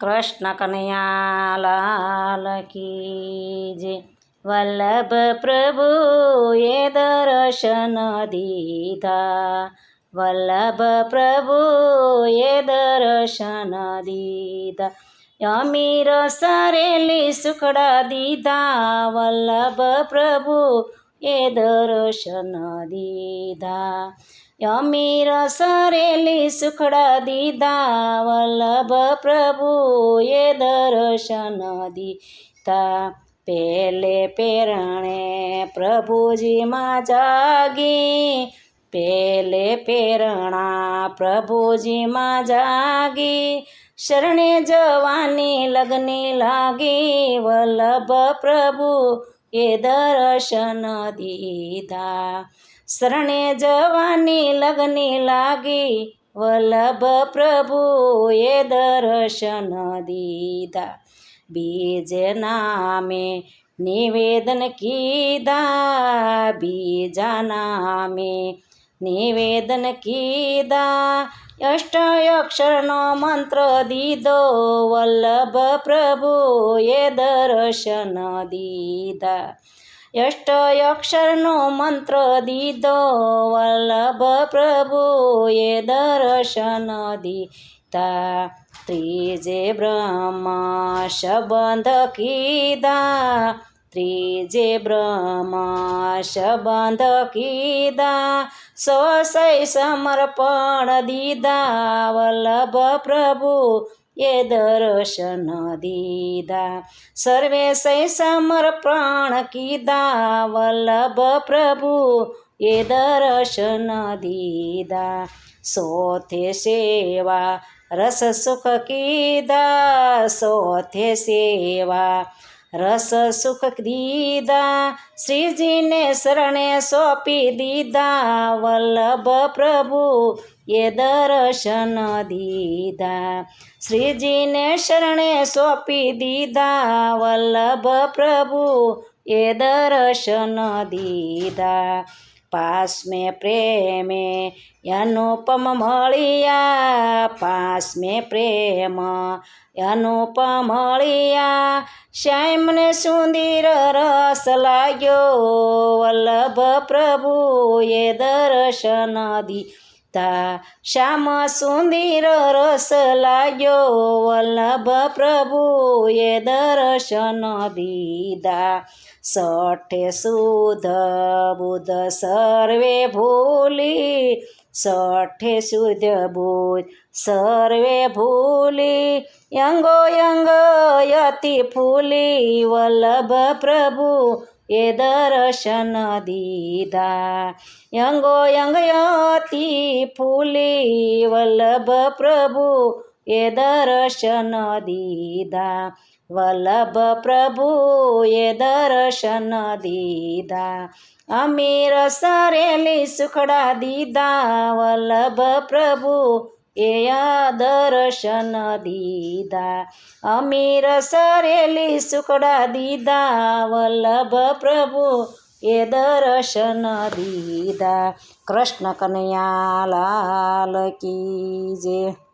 કૃષ્ણ કનૈયા લાલ કી જય। વલ્લભ પ્રભુએ દર્શન દીધા, વલ્લભ પ્રભુએ દર્શન દીધા। અમીર સરેલી સુખડા દીધા, વલ્લભ પ્રભુએ દર્શન દીધા। અમીર સરેલી સુખડા દીધા, વલ્લભ પ્રભુએ દર્શન દીધા। પેલે પેરણે પ્રભુજીમાં જાગી, પેલે પેરણા પ્રભુજીમાં જાગી। શરણે જવાની લગની લાગી, વલ્લભ પ્રભુએ દર્શન દીધા। શરણે જવાની લગની લાગી, વલ્લભ પ્રભુએ દર્શન દીધા। બીજે નામે નિવેદન કીધા, બીજા નામે નિવેદન કીધા। અષ્ટઅક્ષરનો મંત્ર દીધો, વલ્લભ પ્રભુએ દર્શન દીધા। અષ્ટઅક્ષરનો મંત્ર દીધો, વલ્લભ પ્રભુએ દર્શન દીધા। ત્રીજે બ્રહ્મ સંબંધ કીધા, ત્રીજે બ્રહ્મ સંબંધ કીધા। સોસય સમર્પણ દીધા, વલ્લભ પ્રભુએ દર્શન દીધા। સર્વે સમર્પણ કીધા, વલ્લભ પ્રભુએ દર્શન દીધા। સોથે સેવા રસ સુખ કીધા, સોથે સેવા રસ સુખ દીધા। શ્રીજીને શરણે સોંપી દીધા, વલ્લભ પ્રભુએ દર્શન દીધા। શ્રીજીને શરણે સોંપી દીધા, વલ્લભ પ્રભુએ દર્શન દીધા। પાસમે પ્રેમે અનુપમ મળ્યા, પાસમે પ્રેમ અનુપમ મળ્યા। શ્યામને સુંદર રસ લાગ્યો, વલ્લભ પ્રભુએ દર્શન દીધા। શ્યામ સુંદર રસ લાગ્યો, વલ્લભ પ્રભુએ દર્શન દીધા। સઠે સુધ બુધ સર્વે ભૂલી, સઠે શુદ્ધ બુધ સર્વે ભૂલી। અંગો અંગ યતિ ફૂલી, વલ્લભ પ્રભુએ દર્શન દીધા। અંગો અંગ યતિ ફૂલી, વલ્લભ પ્રભુએ દર્શન દીધા। વલ્લભ પ્રભુએ દર્શન દીધા। અમીર સરેલી સુખડા દીધા, વલ્લભ પ્રભુએ દર્શન દીધા। અમીર સરેલી સુખડા દીધા, વલ્લભ પ્રભુએ દર્શન દીધા। કૃષ્ણ કનૈયા લાલ કી જય।